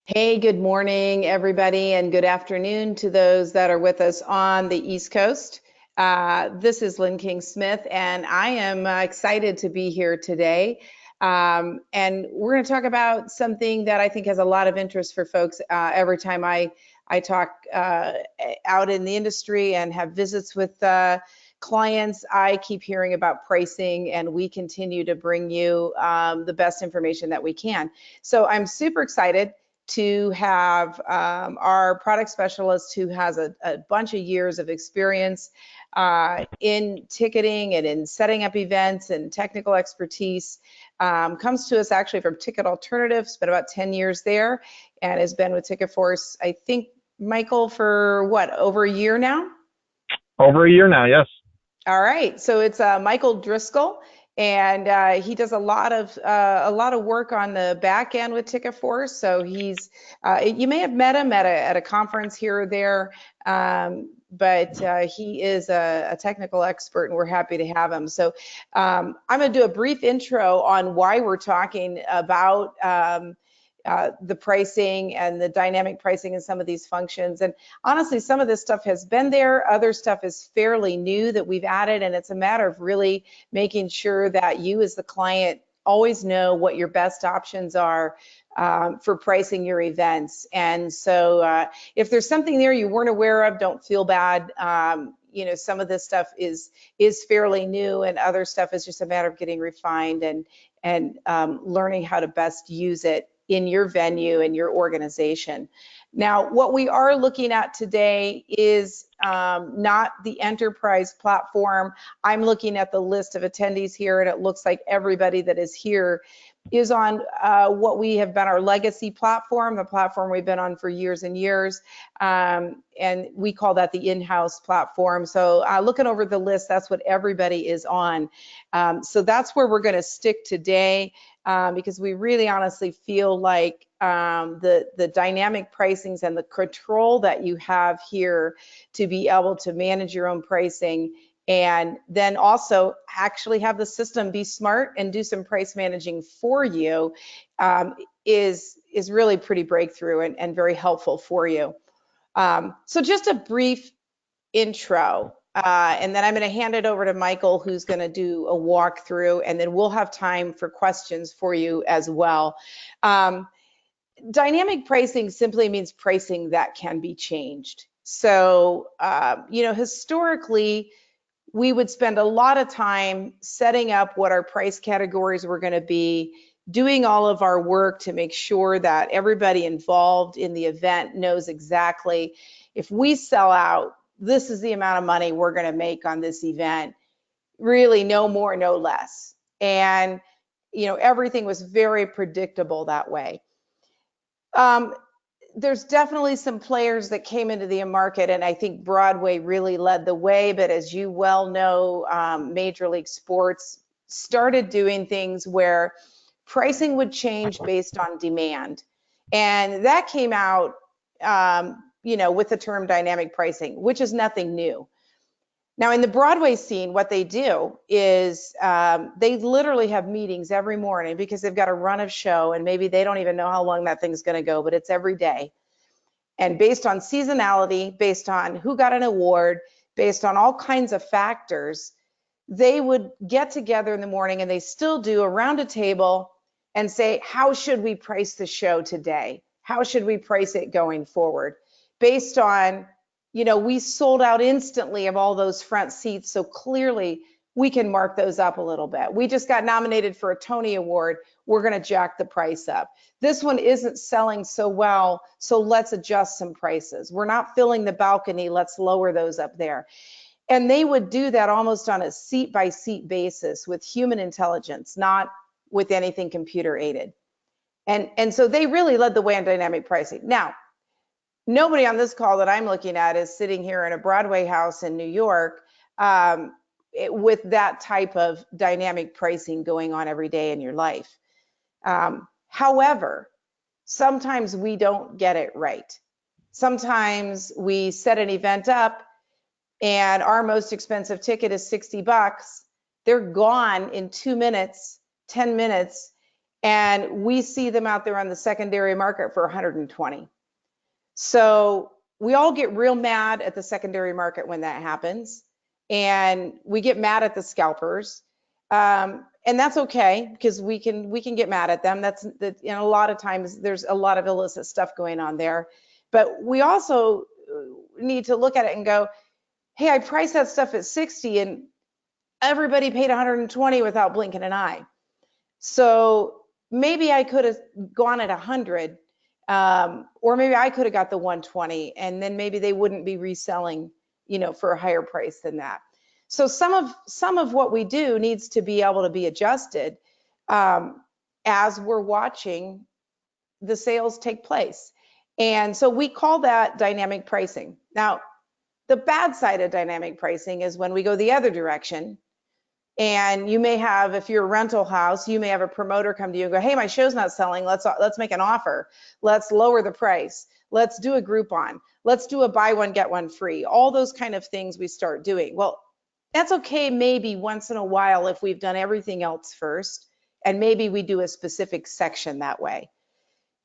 Hey, good morning, everybody, and good afternoon to those that are with us on the East Coast. This is Lynn King Smith, and I am excited to be here today. And we're going to talk about something that I think has a lot of interest for folks. Every time I talk out in the industry and have visits with clients, I keep hearing about pricing, and we continue to bring you the best information that we can. So I'm super excited to have our product specialist who has a bunch of years of experience in ticketing and in setting up events and technical expertise. Comes to us actually from Ticket Alternatives, spent about 10 years there, and has been with TicketForce, I think, Michael, for what, over a year now? Over a year now, yes. All right, so it's Michael Driscoll, and he does a lot of work on the back end with TicketForce. So he's you may have met him at a conference here or there, but he is a technical expert, and we're happy to have him. So I'm going to do a brief intro on why we're talking about the pricing and the dynamic pricing and some of these functions. And honestly, some of this stuff has been there. Other stuff is fairly new that we've added. And it's a matter of really making sure that you as the client always know what your best options are for pricing your events. And so if there's something there you weren't aware of, don't feel bad. You know, some of this stuff is fairly new, and other stuff is just a matter of getting refined and learning how to best use it in your venue and your organization. Now, what we are looking at today is not the enterprise platform. I'm looking at the list of attendees here, and it looks like everybody that is here is on what we have been our legacy platform, the platform we've been on for years and years. And we call that the in-house platform. So looking over the list, that's what everybody is on. So that's where we're going to stick today, because we really honestly feel like the dynamic pricings and the control that you have here to be able to manage your own pricing, and then also actually have the system be smart and do some price managing for you, is really pretty breakthrough and very helpful for you. So just a brief intro, and then I'm going to hand it over to Michael, who's going to do a walkthrough, and then we'll have time for questions for you as well. Dynamic pricing simply means pricing that can be changed. So, you know, historically, we would spend a lot of time setting up what our price categories were going to be, doing all of our work to make sure that everybody involved in the event knows exactly, if we sell out, this is the amount of money we're going to make on this event, really no more, no less. And, you know, everything was very predictable that way. There's definitely some players that came into the market, and I think Broadway really led the way. But as you well know, Major League Sports started doing things where pricing would change based on demand. And that came out, you know, with the term dynamic pricing, which is nothing new. Now, in the Broadway scene, what they do is they literally have meetings every morning because they've got a run of show, and maybe they don't even know how long that thing's going to go, but it's every day. And based on seasonality, based on who got an award, based on all kinds of factors, they would get together in the morning, and they still do, around a table and say, how should we price the show today? How should we price it going forward? Based on, you know, we sold out instantly of all those front seats, so clearly we can mark those up a little bit. We just got nominated for a Tony Award, we're going to jack the price up. This one isn't selling so well, so let's adjust some prices. We're not filling the balcony, let's lower those up there. And they would do that almost on a seat by seat basis with human intelligence, not with anything computer aided. And so they really led the way on dynamic pricing. Now, nobody on this call that I'm looking at is sitting here in a Broadway house in New York with that type of dynamic pricing going on every day in your life. However, sometimes we don't get it right. Sometimes we set an event up and our most expensive ticket is $60. They're gone in 2 minutes, 10 minutes, and we see them out there on the secondary market for 120. So we all get real mad at the secondary market when that happens, and we get mad at the scalpers. And that's okay, because we can get mad at them. That's that, you know, a lot of times there's a lot of illicit stuff going on there. But we also need to look at it and go, hey, I priced that stuff at 60 and everybody paid 120 without blinking an eye. So maybe I could have gone at 100, or maybe I could have got the 120, and then maybe they wouldn't be reselling, you know, for a higher price than that. So some of what we do needs to be able to be adjusted as we're watching the sales take place. And so we call that dynamic pricing. Now, the bad side of dynamic pricing is when we go the other direction, and you may have, if you're a rental house, you may have a promoter come to you and go, hey, my show's not selling. Let's make an offer. Let's lower the price. Let's do a Groupon. Let's do a buy one, get one free. All those kind of things we start doing. Well, that's okay maybe once in a while if we've done everything else first, and maybe we do a specific section that way.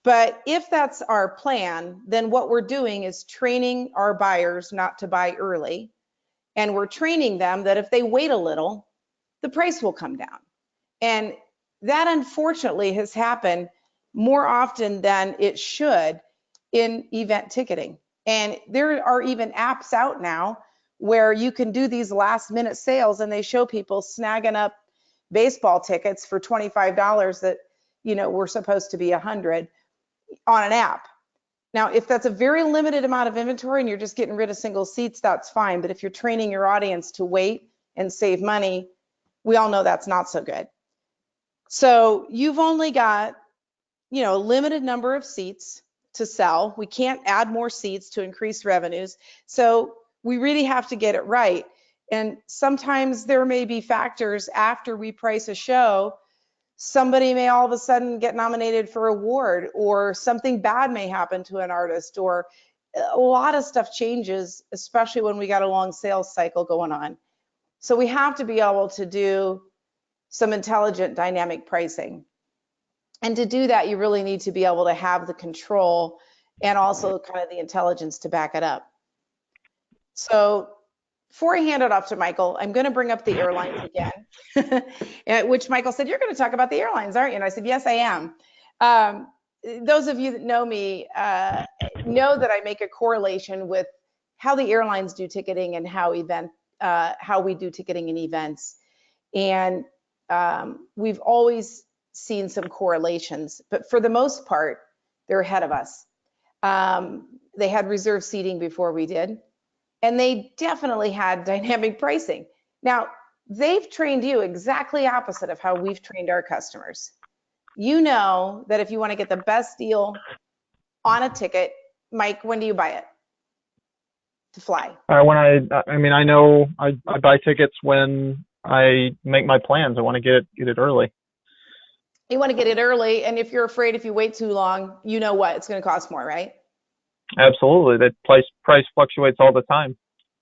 But if that's our plan, then what we're doing is training our buyers not to buy early. And we're training them that if they wait a little, the price will come down. And that unfortunately has happened more often than it should in event ticketing. And there are even apps out now where you can do these last minute sales, and they show people snagging up baseball tickets for $25 that, you know, were supposed to be 100 on an app. Now, if that's a very limited amount of inventory and you're just getting rid of single seats, that's fine. But if you're training your audience to wait and save money, we all know that's not so good. So you've only got, you know, a limited number of seats to sell. We can't add more seats to increase revenues. So we really have to get it right. And sometimes there may be factors after we price a show. Somebody may all of a sudden get nominated for an award, or something bad may happen to an artist, or a lot of stuff changes, especially when we got a long sales cycle going on. So we have to be able to do some intelligent dynamic pricing. And to do that, you really need to be able to have the control and also kind of the intelligence to back it up. So before I hand it off to Michael, I'm going to bring up the airlines again, which Michael said, you're going to talk about the airlines, aren't you? And I said, yes, I am. Those of you that know me know that I make a correlation with how the airlines do ticketing and how we do ticketing in events. And we've always seen some correlations, but for the most part, they're ahead of us. They had reserved seating before we did, and they definitely had dynamic pricing. Now, they've trained you exactly opposite of how we've trained our customers. You know that if you want to get the best deal on a ticket, Mike, when do you buy it to fly? When I know I buy tickets when I make my plans. I want to get it early. You want to get it early, and if you're afraid if you wait too long, you know what, it's going to cost more, right? Absolutely. That price fluctuates all the time.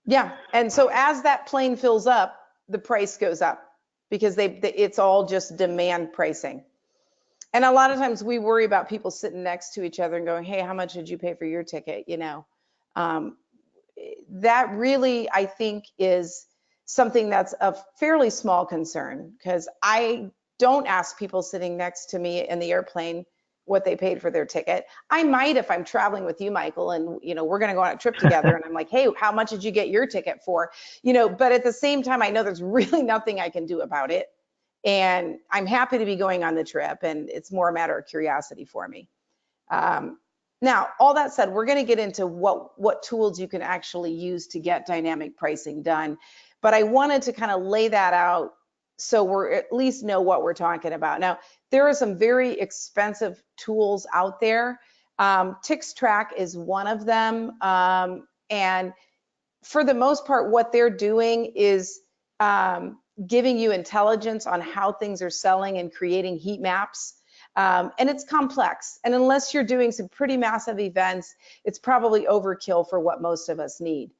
Yeah, and so as that plane fills up, the price goes up, because it's all just demand pricing. And a lot of times we worry about people sitting next to each other and going, hey, how much did you pay for your ticket? You know, that really, I think, is something that's a fairly small concern, because I don't ask people sitting next to me in the airplane what they paid for their ticket. I might if I'm traveling with you, Michael, and you know we're going to go on a trip together, and I'm like, hey, how much did you get your ticket for? You know, but at the same time, I know there's really nothing I can do about it, and I'm happy to be going on the trip, and it's more a matter of curiosity for me. Now, all that said, we're going to get into what tools you can actually use to get dynamic pricing done, but I wanted to kind of lay that out so we're at least know what we're talking about. Now, there are some very expensive tools out there. TicketForce is one of them, and for the most part, what they're doing is giving you intelligence on how things are selling and creating heat maps. And it's complex. And unless you're doing some pretty massive events, it's probably overkill for what most of us need.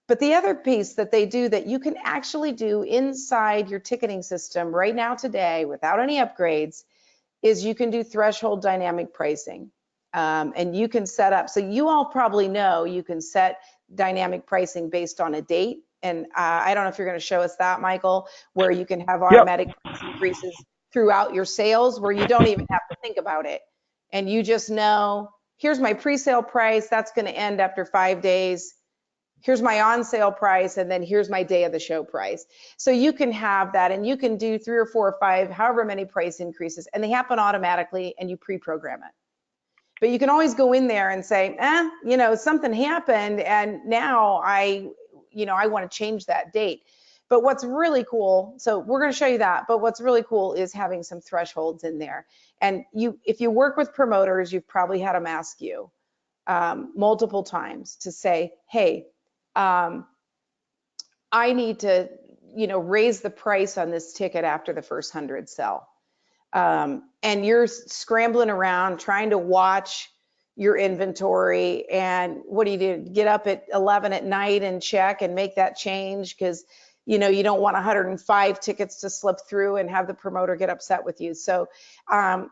But the other piece that they do that you can actually do inside your ticketing system right now today without any upgrades is you can do threshold dynamic pricing. And you can set up, so you all probably know you can set dynamic pricing based on a date. And I don't know if you're going to show us that, Michael, where you can have Yep. automatic price increases throughout your sales where you don't even have to think about it. And you just know, here's my pre-sale price, that's going to end after 5 days. Here's my on sale price, and then here's my day of the show price. So you can have that, and you can do 3 or 4 or 5, however many price increases, and they happen automatically, and you pre-program it. But you can always go in there and say, something happened, and now I want to change that date. But what's really cool, so we're going to show you that, but what's really cool is having some thresholds in there. And if you work with promoters, you've probably had them ask you multiple times to say, hey, I need to, raise the price on this ticket after the first 100 sell. And you're scrambling around trying to watch your inventory, and what do? Get up at 11 at night and check and make that change because you don't want 105 tickets to slip through and have the promoter get upset with you. So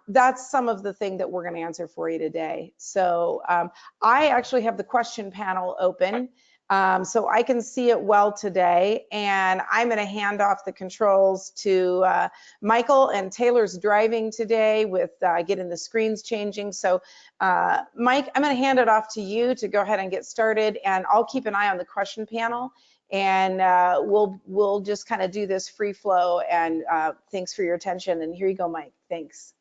that's some of the thing that we're going to answer for you today. So I actually have the question panel open. So I can see it well today, and I'm going to hand off the controls to Michael, and Taylor's driving today with getting the screens changing. So Mike, I'm going to hand it off to you to go ahead and get started, and I'll keep an eye on the question panel, and we'll just kind of do this free flow, and thanks for your attention. And here you go, Mike. Thanks.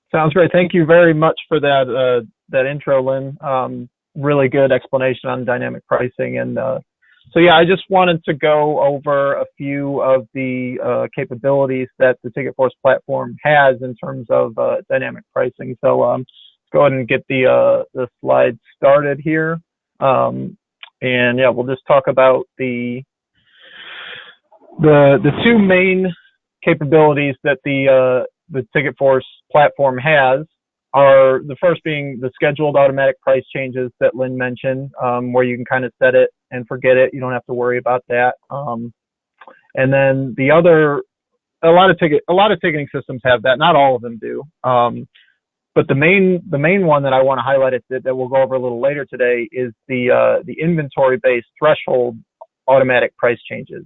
Sounds great. Thank you very much for that intro, Lynn. Really good explanation on dynamic pricing. And so, yeah, I just wanted to go over a few of the capabilities that the TicketForce platform has in terms of dynamic pricing. So let's go ahead and get the slides started here. And yeah, we'll just talk about the two main capabilities that the TicketForce platform has. Are the first being the scheduled automatic price changes that Lynn mentioned, where you can kind of set it and forget it. You don't have to worry about that. And then the other, a lot of ticketing systems have that. Not all of them do. But the main one that I want to highlight that we'll go over a little later today is the inventory-based threshold automatic price changes.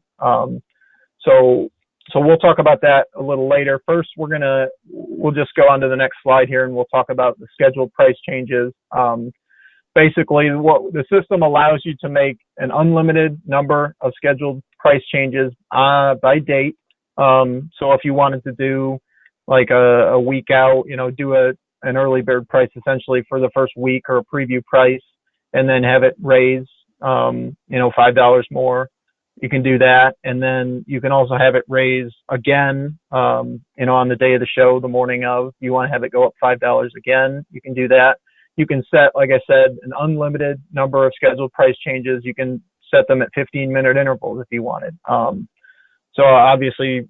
So we'll talk about that a little later. First, we'll just go on to the next slide here, and we'll talk about the scheduled price changes. Basically, what the system allows you to make an unlimited number of scheduled price changes by date. So if you wanted to do like a week out, do an early bird price essentially for the first week, or a preview price, and then have it raise, $5 more. You can do that, and then you can also have it raise again, on the day of the show, the morning of. You want to have it go up $5 again, you can do that. You can set, like I said, an unlimited number of scheduled price changes. You can set them at 15-minute intervals if you wanted. So obviously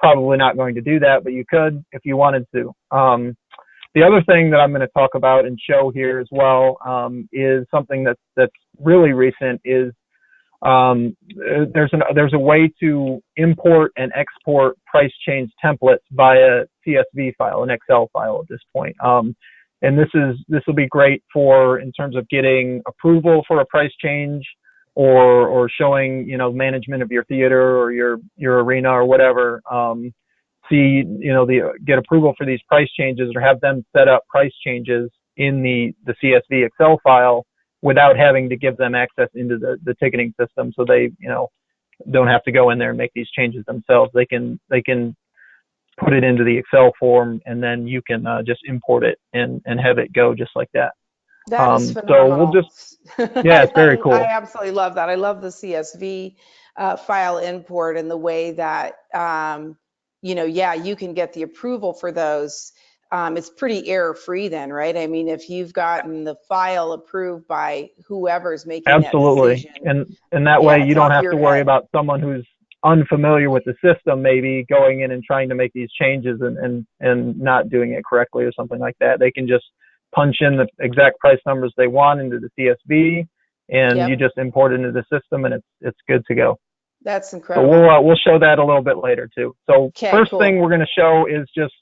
probably not going to do that, but you could if you wanted to. The other thing that I'm going to talk about and show here as well is something that's really recent. Is there's a way to import and export price change templates via CSV file, an Excel file at this point. And this will be great in terms of getting approval for a price change, or showing management of your theater or your arena or whatever. Get approval for these price changes, or have them set up price changes in the CSV Excel file, without having to give them access into the ticketing system, so they don't have to go in there and make these changes themselves. They can put it into the Excel form, and then you can just import it and have it go just like that. That is phenomenal. So it's very cool. I absolutely love that. I love the CSV file import, and the way that you can get the approval for those. It's pretty error-free then, right? I mean, if you've gotten the file approved by whoever's making absolutely that decision, and that way you don't have to worry about someone who's unfamiliar with the system maybe going in and trying to make these changes and not doing it correctly or something like that. They can just punch in the exact price numbers they want into the CSV, and you just import it into the system, and it's good to go. That's incredible. So we'll show that a little bit later too. So first thing we're going to show is just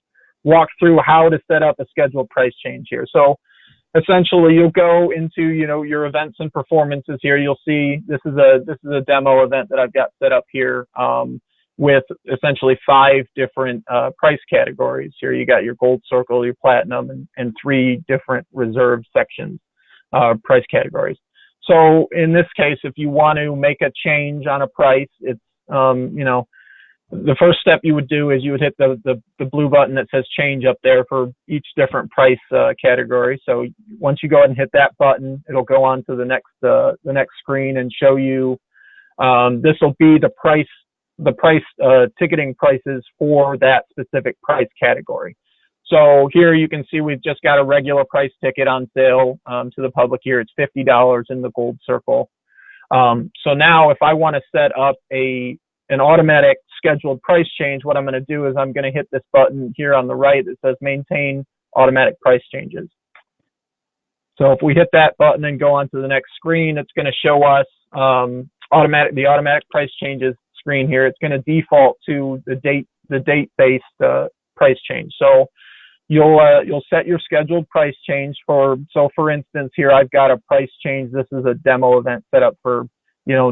walk through how to set up a scheduled price change here. So essentially, you'll go into, you know, your events and performances here. You'll see this is a demo event that I've got set up here with essentially 5 different price categories. Here you got your gold circle, your platinum, and 3 different reserve sections, price categories. So in this case, if you want to make a change on a price, it's you know, the first step you would do is you would hit the blue button that says change up there for each different price category. So once you go ahead and hit that button, it'll go on to the next screen and show you this will be the price ticketing prices for that specific price category. So here you can see we've just got a regular price ticket on sale to the public here. It's $50 in the gold circle. So now if I want to set up an automatic scheduled price change, what I'm going to do is I'm going to hit this button here on the right that says maintain automatic price changes. So if we hit that button and go on to the next screen, it's going to show us the automatic price changes screen here. It's going to default to the date-based price change. So you'll set your scheduled price change for instance, here I've got a price change. This is a demo event set up for, you know,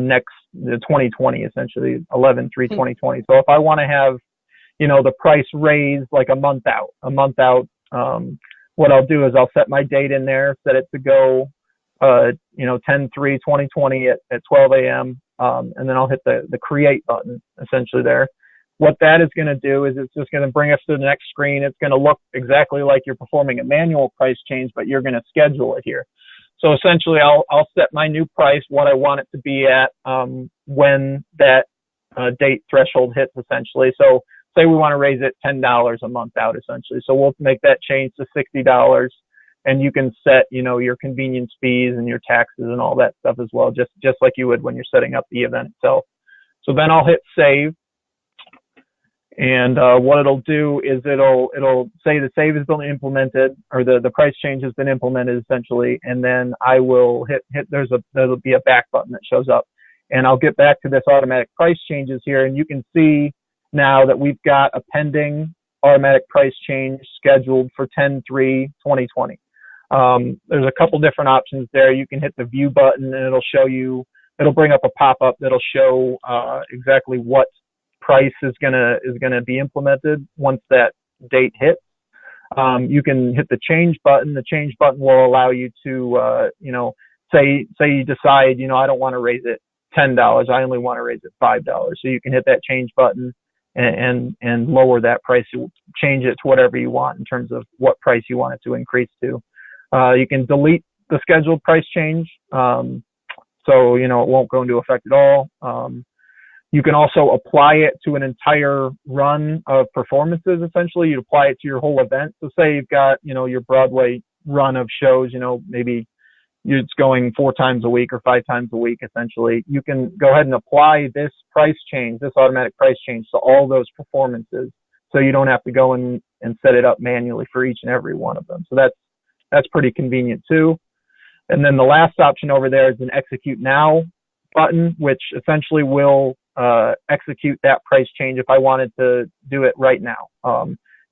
the 2020, essentially 11/3/2020. So if I want to have, you know, the price raised like a month out, what I'll do is I'll set my date in there, set it to go, you know, 10/3/2020 at 12 a.m. And then I'll hit the create button essentially there. What that is going to do is it's just going to bring us to the next screen. It's going to look exactly like you're performing a manual price change, but you're going to schedule it here. So essentially, I'll set my new price, what I want it to be at when that date threshold hits, essentially. So say we want to raise it $10 a month out, essentially. So we'll make that change to $60, and you can set, you know, your convenience fees and your taxes and all that stuff as well, just like you would when you're setting up the event itself. So then I'll hit save. And what it'll do is it'll say the save has been implemented, or the price change has been implemented essentially, and then I will hit there'll be a back button that shows up, and I'll get back to this automatic price changes here, and you can see now that we've got a pending automatic price change scheduled for 10/3/2020. There's a couple different options there. You can hit the view button and it'll bring up a pop-up that'll show exactly what price is gonna be implemented once that date hits. You can hit the change button. The change button will allow you to, you know, say you decide, you know, I don't want to raise it $10. I only want to raise it $5. So you can hit that change button and lower that price. You change it to whatever you want in terms of what price you want it to increase to. You can delete the scheduled price change, so you know it won't go into effect at all. You can also apply it to an entire run of performances. Essentially, you'd apply it to your whole event. So say you've got, you know, your Broadway run of shows, you know, maybe it's going 4 times a week or 5 times a week, essentially. You can go ahead and apply this price change, this automatic price change, to all those performances. So you don't have to go in and set it up manually for each and every one of them. So that's pretty convenient too. And then the last option over there is an execute now button, which essentially will execute that price change if I wanted to do it right now,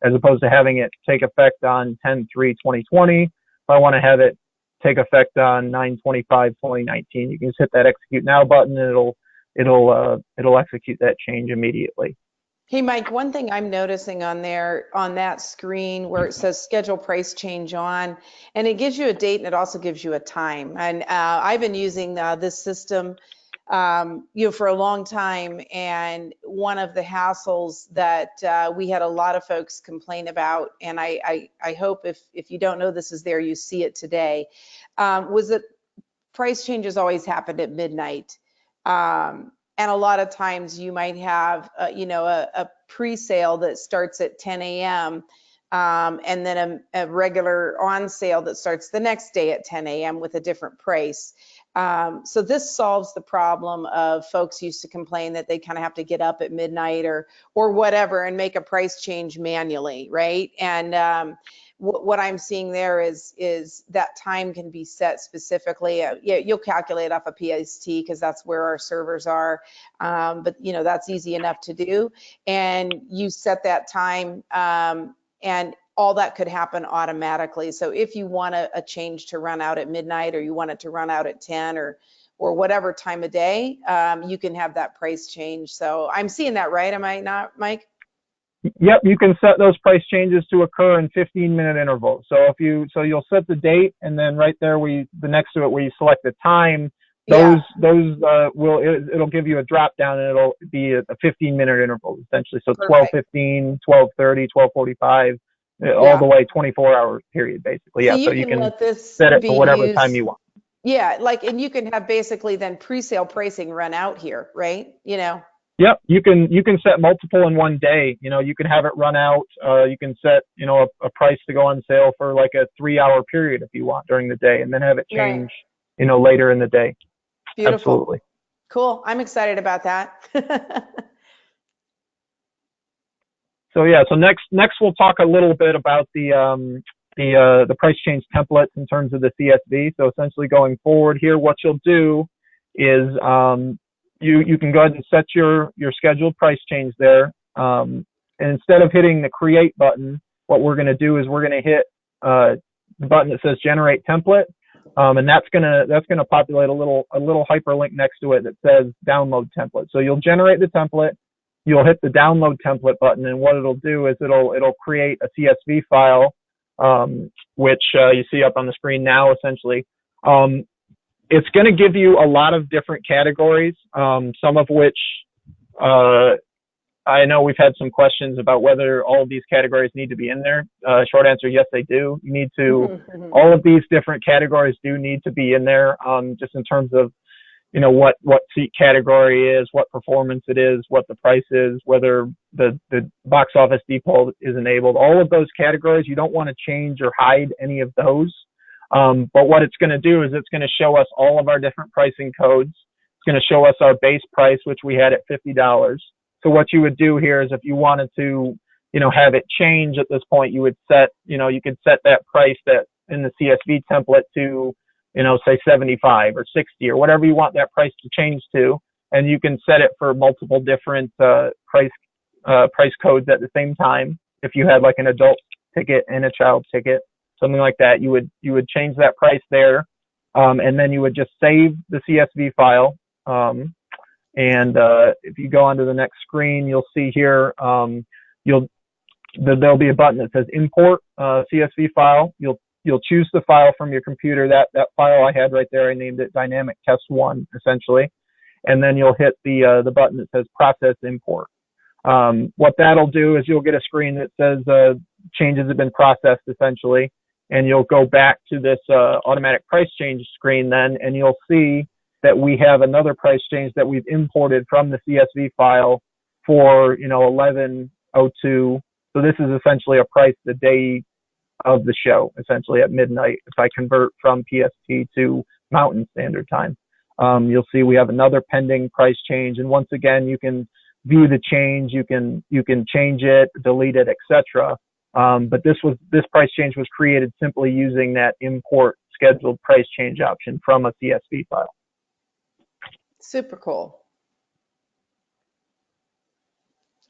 as opposed to having it take effect on 10/3/2020. If I want to have it take effect on 9/25/2019, you can just hit that execute now button and it'll execute that change immediately. Hey, Mike, one thing I'm noticing on that screen where it says schedule price change on, and it gives you a date and it also gives you a time. And I've been using this system for a long time, and one of the hassles that we had a lot of folks complain about, and I hope if you don't know this is there, you see it today, was that price changes always happened at midnight. And a lot of times you might have, a pre-sale that starts at 10 a.m. And then a regular on sale that starts the next day at 10 a.m. with a different price. So this solves the problem of folks used to complain that they kind of have to get up at midnight or whatever and make a price change manually, right? And what I'm seeing there is that time can be set specifically. You'll calculate off a PST because that's where our servers are, but that's easy enough to do. And you set that time and all that could happen automatically. So if you want a change to run out at midnight, or you want it to run out at 10, or whatever time of day, you can have that price change. So I'm seeing that right, am I not, Mike? Yep, you can set those price changes to occur in 15-minute intervals. So you'll set the date, and then right there next to it where you select the time, it'll give you a drop down, and it'll be a 15-minute interval essentially. So 12:15, 12:30, 12:45, all the way 24-hour period basically. So yeah, so you can let this set it be for whatever used, time you want. Yeah, and you can have basically then pre-sale pricing run out here, right? Yep, you can set multiple in one day. You can have it run out. You can set, a price to go on sale for like a 3-hour period if you want during the day, and then have it change, later in the day. Beautiful. Absolutely. Cool. I'm excited about that. So next we'll talk a little bit about the price change templates in terms of the CSV. So essentially going forward here, what you'll do is you can go ahead and set your scheduled price change there. And instead of hitting the create button, what we're going to do is we're going to hit the button that says generate template. And that's gonna populate a little hyperlink next to it that says download template. So you'll generate the template, you'll hit the download template button, and what it'll do is it'll create a CSV file, which you see up on the screen now essentially. It's going to give you a lot of different categories, some of which I know we've had some questions about whether all of these categories need to be in there. Short answer, yes, they do. You need to, all of these different categories do need to be in there, just in terms of, what seat category is, what performance it is, what the price is, whether the box office depot is enabled. All of those categories, you don't want to change or hide any of those. But what it's going to do is it's going to show us all of our different pricing codes. It's going to show us our base price, which we had at $50. So what you would do here is if you wanted to, have it change at this point, you would set, you could set that price that in the CSV template to, say 75 or 60 or whatever you want that price to change to. And you can set it for multiple different price codes at the same time. If you had like an adult ticket and a child ticket, something like that, you would change that price there. And then you would just save the CSV file. And if you go onto the next screen, you'll see here, there'll be a button that says import CSV file. You'll choose the file from your computer. That file I had right there, I named it Dynamic Test 1 essentially. And then you'll hit the button that says process import. What that'll do is you'll get a screen that says changes have been processed essentially. And you'll go back to this automatic price change screen then, and you'll see that we have another price change that we've imported from the CSV file for 11:02. So this is essentially a price the day of the show, essentially at midnight. If I convert from PST to Mountain Standard Time, you'll see we have another pending price change. And once again, you can view the change, you can change it, delete it, etc. But this price change was created simply using that import scheduled price change option from a CSV file. Super cool.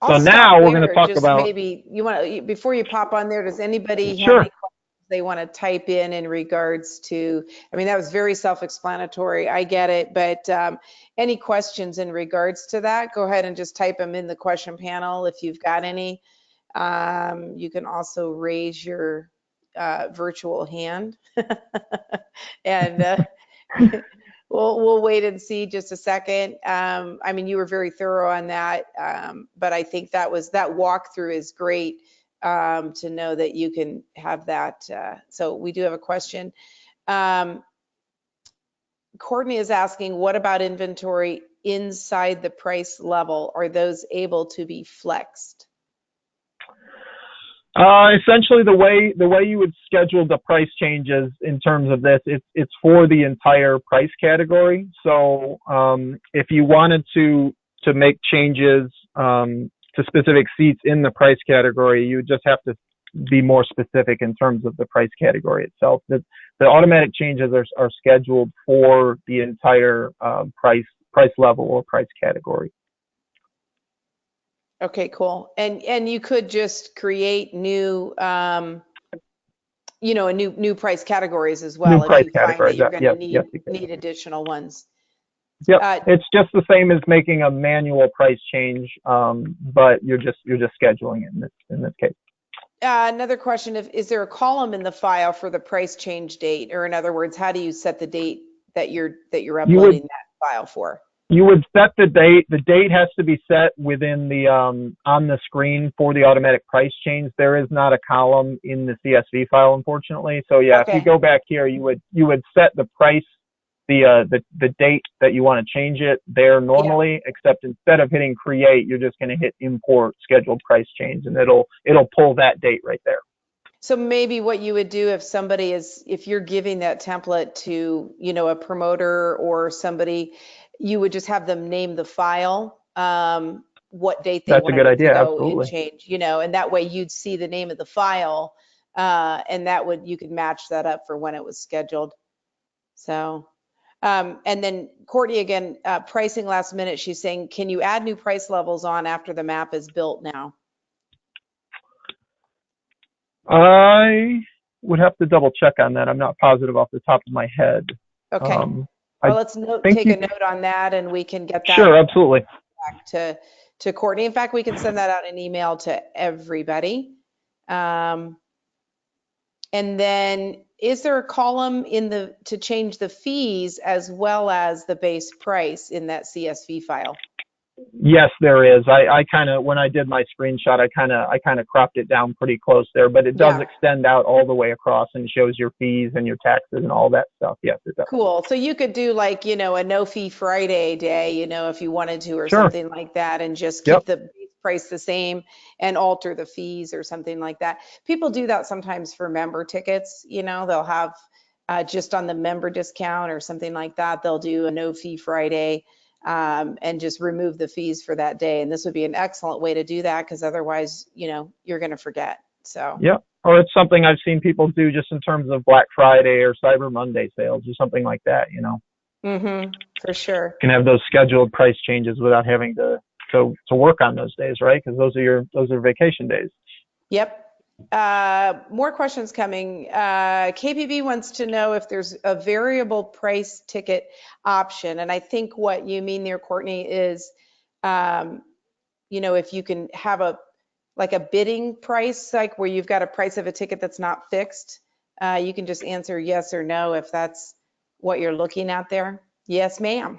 So now we're going to talk about, maybe you want, before you pop on there, does anybody have Sure. any questions they want to type in regards to, that was very self-explanatory, I get it, but any questions in regards to that, go ahead and just type them in the question panel if you've got any. You can also raise your virtual hand and we'll wait and see just a second. You were very thorough on that, but I think that walkthrough is great to know that you can have that. So we do have a question. Courtney is asking, what about inventory inside the price level? Are those able to be flexed? Essentially, the way you would schedule the price changes in terms of this, it's for the entire price category. So if you wanted to make changes to specific seats in the price category, you would just have to be more specific in terms of the price category itself. The automatic changes are scheduled for the entire price level or price category. Okay, cool. And you could just create new, a new price categories as New well if price you find that categories. you're going to Yes, yes, need you can. additional ones. Yep. Uh, It's just the same as making a manual price change, but you're just scheduling it in this case. Another question, is there a column in the file for the price change date? Or in other words, how do you set the date that you're You would uploading that file for? you would set the date. The date has to be set within the on the screen for the automatic price change. There is not a column in the CSV file, unfortunately. So yeah, if you Okay. go back here, you would set the price, the date that you want to change it there normally, except instead of hitting create, you're just going to hit import scheduled price change, and it'll pull that date right there. So maybe what you would do if you're giving that template to, a promoter or somebody, you would just have them name the file, what date they That's a wanted good it to idea. go and Absolutely. change, and that way you'd see the name of the file, and you could match that up for when it was scheduled. So, and then Courtney again, pricing last minute, she's saying, can you add new price levels on after the map is built now? I would have to double check on that. I'm not positive off the top of my head. Okay. I Well, let's think take a note on that, and we can get that Sure, absolutely. back to Courtney. In fact, we can send that out in email to everybody. And then, is there a column to change the fees as well as the base price in that CSV file? Yes, there is. I kind of, when I did my screenshot, I kind of cropped it down pretty close there, but it does Yeah. extend out all the way across and shows your fees and your taxes and all that stuff. Yes, it does. Cool. So you could do like, a no fee Friday day, if you wanted to, or Sure. something like that, and just Yep. keep the base price the same and alter the fees or something like that. People do that sometimes for member tickets, they'll have just on the member discount or something like that, they'll do a no fee Friday, and just remove the fees for that day. And this would be an excellent way to do that, because otherwise, you're going to forget. So. Yep. Or it's something I've seen people do just in terms of Black Friday or Cyber Monday sales or something like that, Mm-hmm, for sure. You can have those scheduled price changes without having to work on those days, right? Because those are vacation days. Yep. More questions coming. KPB wants to know if there's a variable price ticket option. And I think what you mean there, Courtney, is, if you can have a bidding price, like where you've got a price of a ticket that's not fixed, you can just answer yes or no if that's what you're looking at there. Yes, ma'am.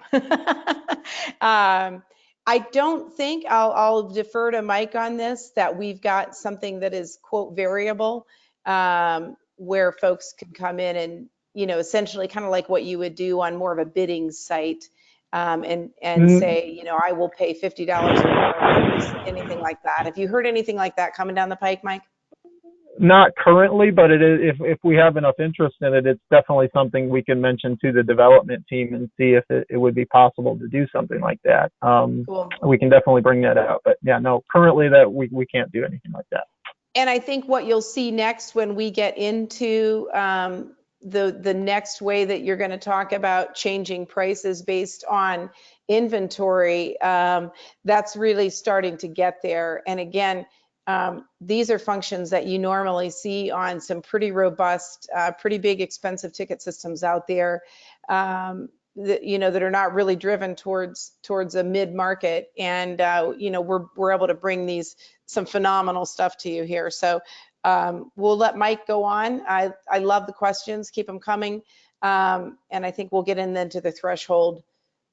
I don't think, I'll defer to Mike on this, that we've got something that is quote variable, where folks can come in and, essentially kind of like what you would do on more of a bidding site, and say, I will pay $50 or more, anything like that. Have you heard anything like that coming down the pike, Mike? Not currently, but it is, if we have enough interest in it, it's definitely something we can mention to the development team and see if it would be possible to do something like that. Cool. We can definitely bring that out, but yeah, no, currently that we can't do anything like that. And I think what you'll see next when we get into the next way that you're going to talk about changing prices based on inventory, that's really starting to get there. And again, these are functions that you normally see on some pretty robust, pretty big, expensive ticket systems out there, that are not really driven towards a mid-market. And we're able to bring some phenomenal stuff to you here. So we'll let Mike go on. I love the questions, keep them coming, and I think we'll get into the threshold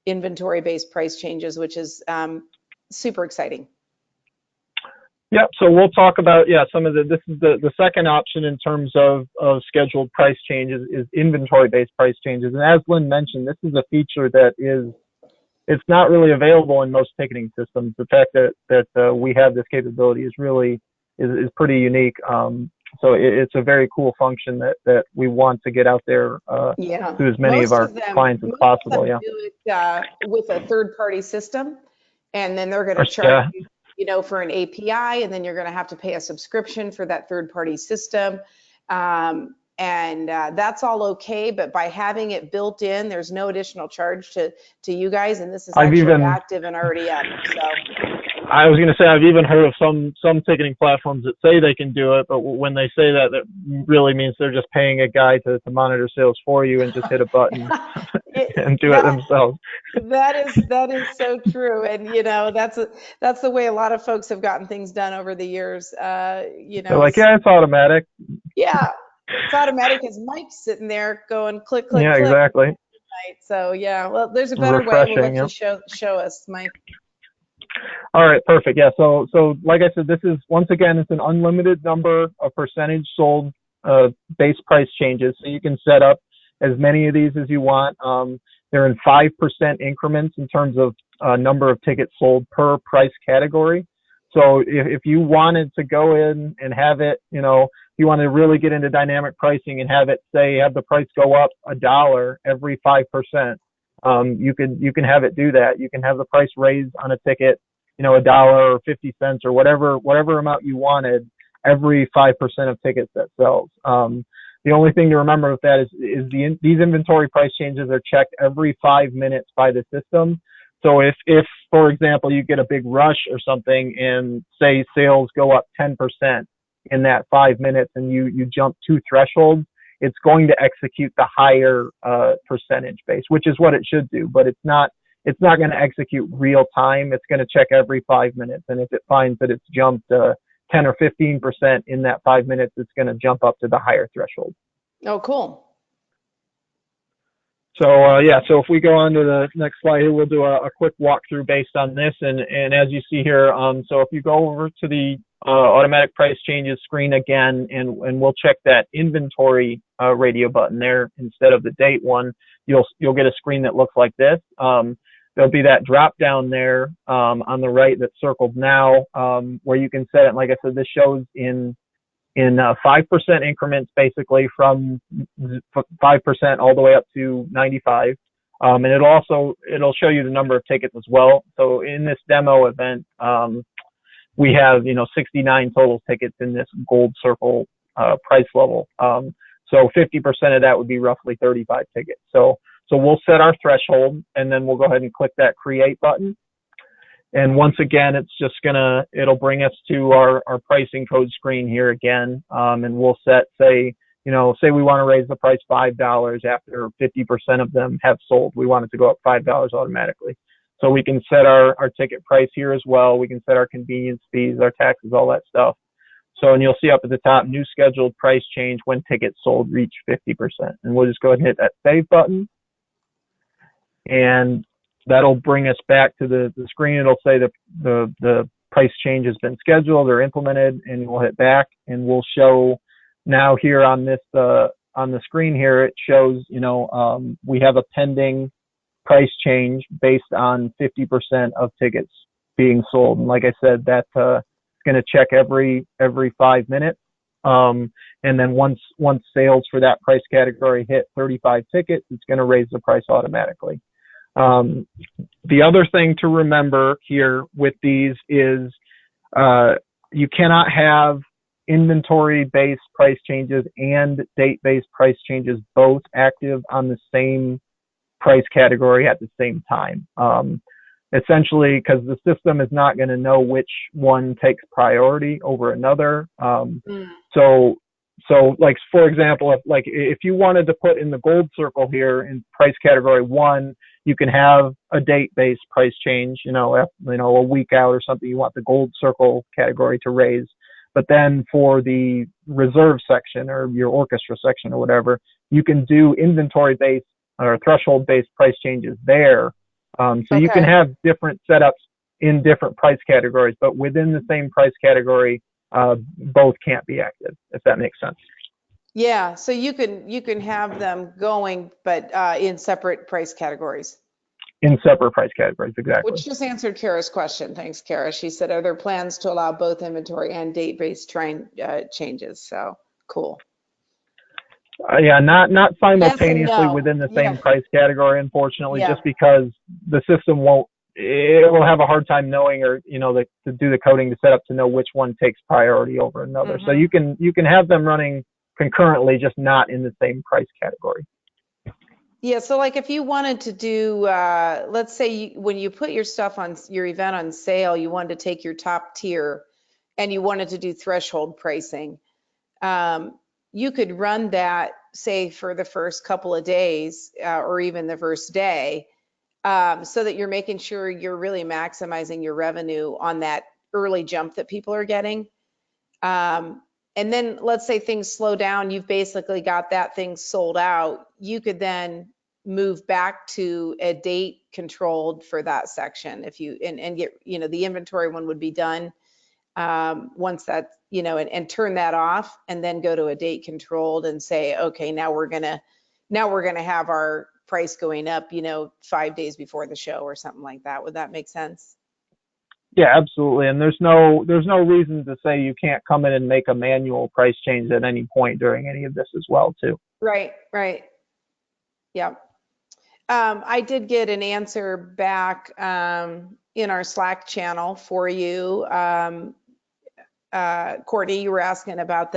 inventory-based price changes, which is super exciting. Yep. So we'll talk about, some of this is the second option in terms of scheduled price changes is inventory-based price changes. And as Lynn mentioned, this is a feature that it's not really available in most ticketing systems. The fact that we have this capability is really is pretty unique. So it's a very cool function that we want to get out there to as many of our clients as possible. Yeah. Do it with a third-party system, and then they're going to charge you, for an API, and then you're going to have to pay a subscription for that third-party system. And that's all okay, but by having it built in, there's no additional charge to you guys, and this is actually active and already up. So I was going to say I've even heard of some ticketing platforms that say they can do it, but when they say that, that really means they're just paying a guy to monitor sales for you and just hit a button and do it That themselves. that is so true, and that's the way a lot of folks have gotten things done over the years. They're like, yeah, it's automatic. Yeah, it's automatic as Mike's sitting there going click click Yeah, click. exactly. Right. So yeah, well, there's a better way. We'll Refreshing. let you Yeah. show us, Mike. All right, perfect. Yeah, so like I said, this is once again it's an unlimited number of percentage sold base price changes. So you can set up as many of these as you want. They're in 5% increments in terms of number of tickets sold per price category. So if you wanted to go in and have it, if you want to really get into dynamic pricing and have it say have the price go up $1 every 5%, you can have it do that. You can have the price raised on a ticket, $1 or 50 cents or whatever amount you wanted every 5% of tickets that sells. The only thing to remember with that is these inventory price changes are checked every 5 minutes by the system. So if for example you get a big rush or something and say sales go up 10% in that 5 minutes and you jump 2 thresholds, it's going to execute the higher percentage base, which is what it should do, but it's not going to execute real time. It's going to check every 5 minutes, and if it finds that it's jumped 10 or 15% in that 5 minutes, it's going to jump up to the higher threshold. Oh, cool. So yeah, so if we go on to the next slide here, we'll do a quick walkthrough based on this, and as you see here, so if you go over to the automatic price changes screen again, and we'll check that inventory radio button there instead of the date one, you'll get a screen that looks like this. There'll be that drop down there on the right that's circled now, where you can set it. And like I said, this shows in 5% increments, basically from 5% all the way up to 95. And it'll show you the number of tickets as well. So in this demo event, we have 69 total tickets in this gold circle price level. So 50% of that would be roughly 35 tickets. So we'll set our threshold, and then we'll go ahead and click that create button. And once again, it'll bring us to our pricing code screen here again. And we'll say we want to raise the price $5 after 50% of them have sold. We want it to go up $5 automatically. So we can set our ticket price here as well. We can set our convenience fees, our taxes, all that stuff. So, and you'll see up at the top, new scheduled price change when tickets sold reach 50%. And we'll just go ahead and hit that save button. And that'll bring us back to the screen. It'll say the price change has been scheduled or implemented, and we'll hit back, and we'll show now here on this on the screen here. It shows we have a pending price change based on 50% of tickets being sold. And like I said, that's going to check every 5 minutes. And then once sales for that price category hit 35 tickets, it's going to raise the price automatically. The other thing to remember here with these is you cannot have inventory-based price changes and date-based price changes both active on the same price category at the same time. Essentially, because the system is not going to know which one takes priority over another. So like, for example, if you wanted to put in the gold circle here in price category 1, you can have a date-based price change, a week out or something. You want the gold circle category to raise. But then for the reserve section or your orchestra section or whatever, you can do inventory-based or threshold-based price changes there. So you can have different setups in different price categories, but within the same price category, both can't be active, if that makes sense. Yeah, so you can have them going, but in separate price categories. In separate price categories, exactly. Which just answered Kara's question. Thanks, Kara. She said, are there plans to allow both inventory and date-based changes? So cool. Yeah, not simultaneously within the same price category, unfortunately, just because the system will have a hard time knowing, or to do the coding to set up to know which one takes priority over another. So you can have them running concurrently, just not in the same price category. Yeah, so like if you wanted to do, let's say when you put your stuff on your event on sale, you wanted to take your top tier and you wanted to do threshold pricing, um, you could run that, say, for the first couple of days or even the first day, so that you're making sure you're really maximizing your revenue on that early jump that people are getting. Um, and then let's say things slow down, you've basically got that thing sold out. You could then move back to a date controlled for that section if you and get, the inventory one would be done once that, and turn that off and then go to a date controlled and say, okay, now we're gonna have our price going up, 5 days before the show or something like that. Would that make sense? Yeah, absolutely. And there's no reason to say you can't come in and make a manual price change at any point during any of this as well, too. Right, right. Yeah. I did get an answer back in our Slack channel for you. Courtney, you were asking about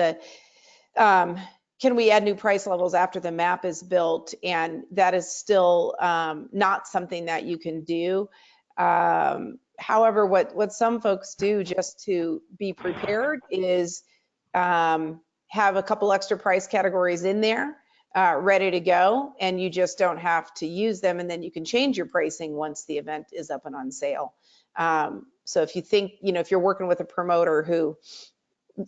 um, can we add new price levels after the map is built? And that is still not something that you can do. However, what some folks do just to be prepared is have a couple extra price categories in there ready to go, and you just don't have to use them, and then you can change your pricing once the event is up and on sale. So if you think, if you're working with a promoter who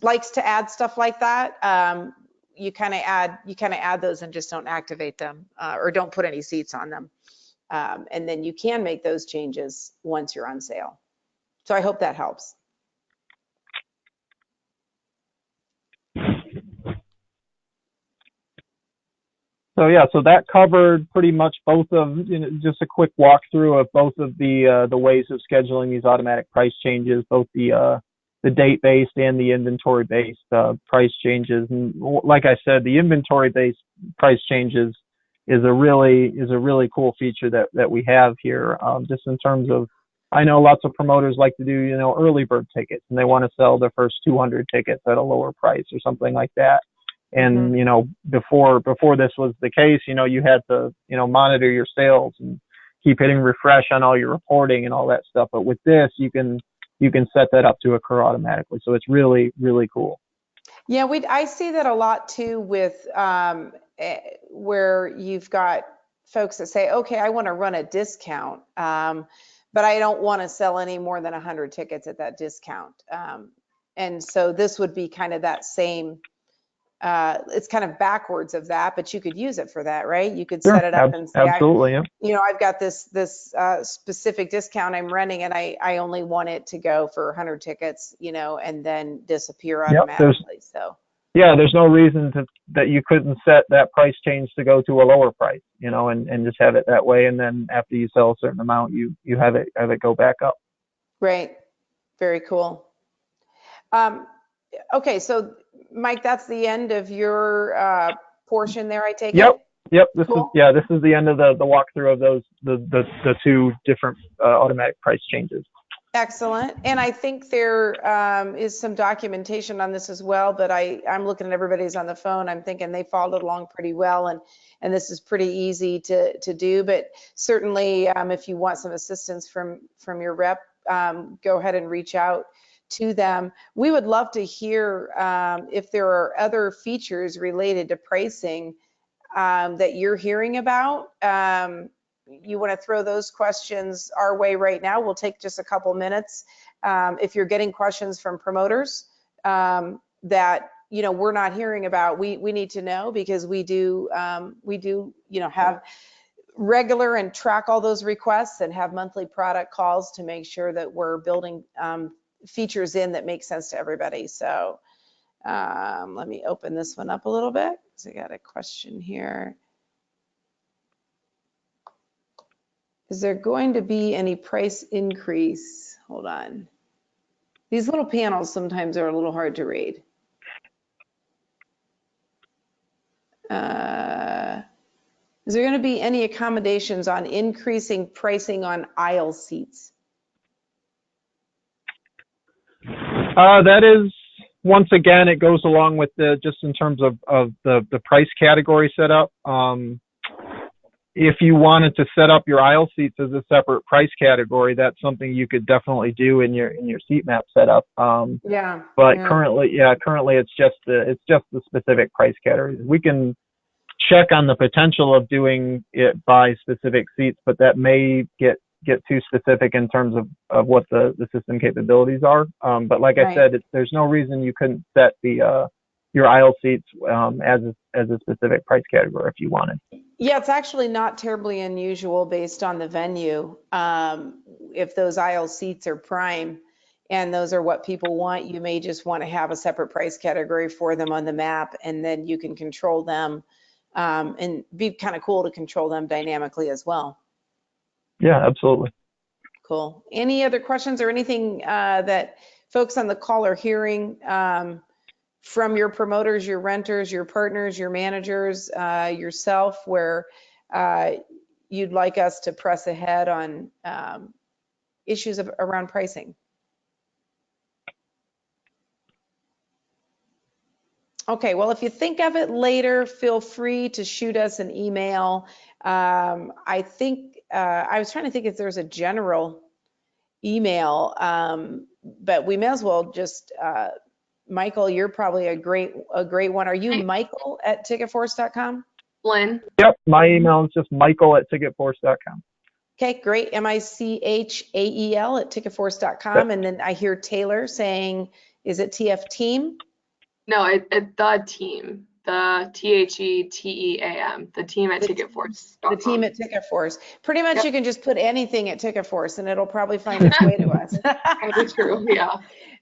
likes to add stuff like that, you kind of add those and just don't activate them or don't put any seats on them. And then you can make those changes once you're on sale. So I hope that helps. So yeah, so that covered pretty much both of, just a quick walkthrough of both of the ways of scheduling these automatic price changes, both the date-based and the inventory-based price changes. And like I said, the inventory-based price changes is a really cool feature that we have here. Just in terms of, I know lots of promoters like to do early bird tickets, and they want to sell their first 200 tickets at a lower price or something like that. And before this was the case, you had to monitor your sales and keep hitting refresh on all your reporting and all that stuff. But with this, you can set that up to occur automatically. So it's really, really cool. Yeah, I see that a lot too with where you've got folks that say, okay, I want to run a discount, but I don't want to sell any more than 100 tickets at that discount. And so this would be kind of that same, it's kind of backwards of that, but you could use it for that, right? You could set it up and say, absolutely, yeah. I've got this specific discount I'm running, and I only want it to go for 100 tickets, and then disappear automatically. So yeah, there's no reason that you couldn't set that price change to go to a lower price, and just have it that way. And then after you sell a certain amount, you have it go back up. Right. Very cool. Okay, so Mike, that's the end of your portion there, I take it? Yep. This is the end of the walkthrough of those the two different automatic price changes. Excellent. And I think there is some documentation on this as well, but I'm looking at everybody's on the phone. I'm thinking they followed along pretty well, and this is pretty easy to do. But certainly, if you want some assistance from your rep, go ahead and reach out to them. We would love to hear if there are other features related to pricing that you're hearing about. You want to throw those questions our way right now. We'll take just a couple minutes. If you're getting questions from promoters that we're not hearing about, we need to know, because we do have regular and track all those requests and have monthly product calls to make sure that we're building features in that make sense to everybody. So let me open this one up a little bit. So I got a question here. Is there going to be any price increase? Hold on. These little panels sometimes are a little hard to read. Is there going to be any accommodations on increasing pricing on aisle seats? That is, once again, it goes along with just in terms of the price category setup. if you wanted to set up your aisle seats as a separate price category, that's something you could definitely do in your seat map setup. Yeah. But Yeah. currently it's just the specific price categories. We can check on the potential of doing it by specific seats, but that may get too specific in terms of what the system capabilities are. But like I Right. said, there's no reason you couldn't set the your aisle seats as a specific price category if you wanted. Yeah, it's actually not terribly unusual based on the venue. If those aisle seats are prime and those are what people want, you may just want to have a separate price category for them on the map, and then you can control them, and be kind of cool to control them dynamically as well. Yeah, absolutely. Cool. Any other questions or anything that folks on the call are hearing from your promoters, your renters, your partners, your managers, yourself, where you'd like us to press ahead on issues around pricing? Okay, well, if you think of it later, feel free to shoot us an email. I think I was trying to think if there's a general email, but we may as well just Michael, you're probably a great one. Are you Hey, Michael at ticketforce.com? Lynn. Yep, my email is just michael@ticketforce.com. Okay, great. Michael at ticketforce.com. And then I hear Taylor saying, is it TF Team? No, the team. The THETEAM. The team at The TicketForce.com. team at TicketForce. Pretty much Yep, you can just put anything at TicketForce and it'll probably find its way to us. that is true. Yeah.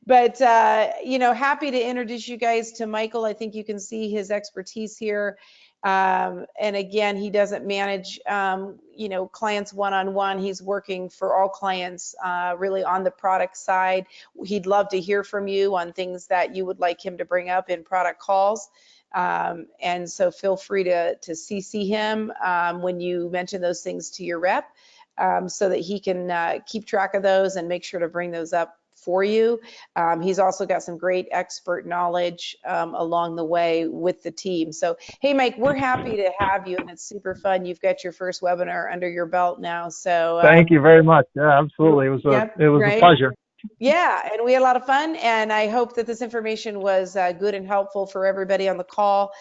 But, happy to introduce you guys to Michael. I think you can see his expertise here. And again, he doesn't manage, clients one-on-one. He's working for all clients, really on the product side. He'd love to hear from you on things that you would like him to bring up in product calls. And so feel free to CC him when you mention those things to your rep, so that he can keep track of those and make sure to bring those up for you. He's also got some great expert knowledge along the way with the team. So, hey, Mike, we're happy to have you, and it's super fun. You've got your first webinar under your belt now. So Thank you very much. Yeah, absolutely. It was a pleasure. Yeah, and we had a lot of fun, and I hope that this information was good and helpful for everybody on the call.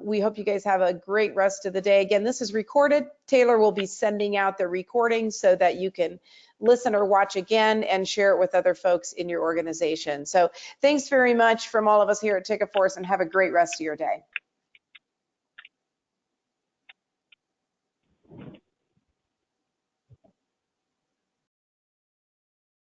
We hope you guys have a great rest of the day. Again, this is recorded. Taylor will be sending out the recording so that you can listen or watch again and share it with other folks in your organization. So thanks very much from all of us here at TicketForce, and have a great rest of your day.